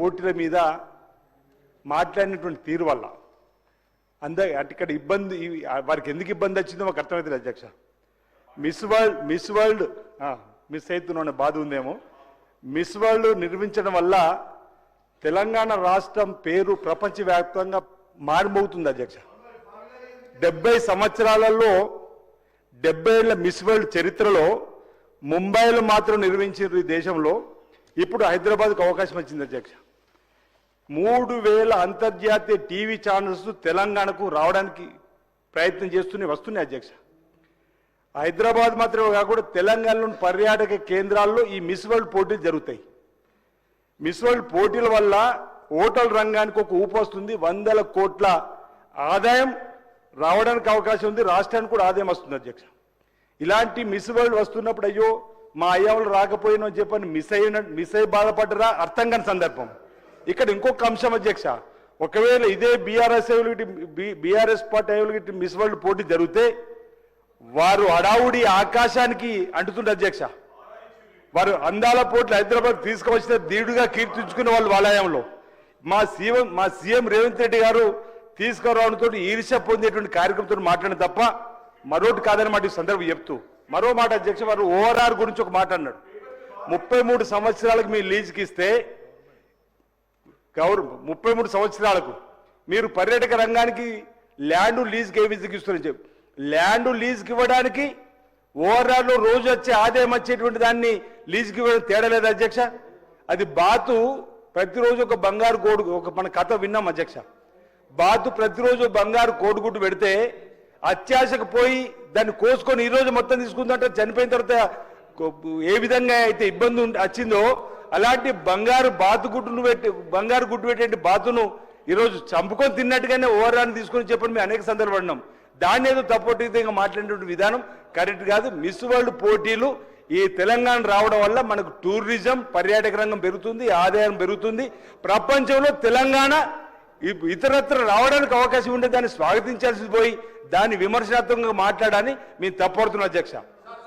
పోటీల మీద మాట్లాడినటువంటి తీరు వల్ల ఇక్కడ ఇబ్బంది వారికి ఎందుకు ఇబ్బంది వచ్చిందో మాకు అర్థమవుతుంది అధ్యక్ష. మిస్ వరల్డ్ మిస్ అవుతున్న బాధ ఉందేమో. మిస్ వరల్డ్ నిర్మించడం వల్ల తెలంగాణ రాష్ట్రం పేరు ప్రపంచవ్యాప్తంగా మారుమోగుతుంది అధ్యక్ష. 70 సంవత్సరాలలో 70 ఏళ్ల మిస్ వరల్డ్ చరిత్రలో ముంబైలో మాత్రం నిర్మించారు ఈ దేశంలో. ఇప్పుడు హైదరాబాద్కు అవకాశం వచ్చింది అధ్యక్ష. 3000 అంతర్జాతీయ టీవీ ఛానల్స్ తెలంగాణకు రావడానికి ప్రయత్నం చేస్తూనే వస్తున్నాయి అధ్యక్ష. హైదరాబాద్ మాత్రమే కాకుండా తెలంగాణలోని పర్యాటక కేంద్రాల్లో ఈ మిస్ వరల్డ్ పోటీలు జరుగుతాయి. మిస్ వరల్డ్ పోటీల వల్ల హోటల్ రంగానికి ఒక ఊపు వస్తుంది. 100 కోట్ల ఆదాయం రావడానికి అవకాశం ఉంది. రాష్ట్రానికి కూడా ఆదాయం వస్తుంది అధ్యక్ష. ఇలాంటి మిస్ వరల్డ్ వస్తున్నప్పుడు అయ్యో మా అయ్యవాళ్ళు రాకపోయినా అని చెప్పని మిస్ అయ్యి బాధపడ్డరా అర్థం కాని సందర్భం. ఇక్కడ ఇంకొక అంశం అధ్యక్ష, ఒకవేళ ఇదే బీఆర్ఎస్ పార్టీ మిస్ వరల్డ్ పోటీ జరిగితే వారు అడావుడి ఆకాశానికి అంటుతుండే అధ్యక్ష. వారు అందాల పోట్లు హైదరాబాద్ తీసుకువచ్చిన ధీడుగా కీర్తించుకున్న వాళ్ళు వాలయంలో మా సీఎం రేవంత్ రెడ్డి గారు తీసుకురావడంతో ఈర్ష్య పొందేటువంటి కార్యక్రమంతో మాట్లాడిన తప్ప మరోటి కాదని మాట ఈ సందర్భం చెప్తూ మరో మాట అధ్యక్ష, వారు ఓఆర్ఆర్ గురించి ఒక మాట అన్నాడు. 33 సంవత్సరాలకు మీ లీజుకి ఇస్తే 33 సంవత్సరాలకు మీరు పర్యాటక రంగానికి ల్యాండ్ లీజ్కి ఏ విధంగా ఇస్తారని చెప్పి ల్యాండ్ లీజ్కి ఇవ్వడానికి ఓఆర్ఆర్లో రోజు వచ్చే ఆదాయం వచ్చేటువంటి దాన్ని లీజ్కి ఇవ్వడం తేడా లేదు అధ్యక్ష. అది బాతు ప్రతిరోజు ఒక బంగారు కోడు మన కథ విన్నాం అధ్యక్ష. బాతు ప్రతిరోజు బంగారు కోడిగుడ్డు పెడితే అత్యాశకు పోయి దాన్ని కోసుకొని ఈరోజు మొత్తం తీసుకుందంటే చనిపోయిన తర్వాత ఏ విధంగా అయితే ఇబ్బంది వచ్చిందో అలాంటి బంగారు గుడ్డు పెట్టే బాతును ఈరోజు చంపుకొని తిన్నట్టుగానే ఓవరాన్ని తీసుకొని చెప్పని మేము అనేక సందర్భాలు పడినాం. దాన్ని ఏదో తప్పటిగా మాట్లాడినటువంటి విధానం కరెక్ట్ కాదు. మిస్ వరల్డ్ పోటీలు ఈ తెలంగాణ రావడం వల్ల మనకు టూరిజం పర్యాటక రంగం పెరుగుతుంది, ఆదాయం పెరుగుతుంది. ప్రపంచంలో తెలంగాణ ఇతరత్ర రావడానికి అవకాశం ఉంటే దాన్ని స్వాగతించాల్సి పోయి దాన్ని విమర్శనాత్మకంగా మాట్లాడాలని మేము తప్పడుతున్నాం అధ్యక్ష.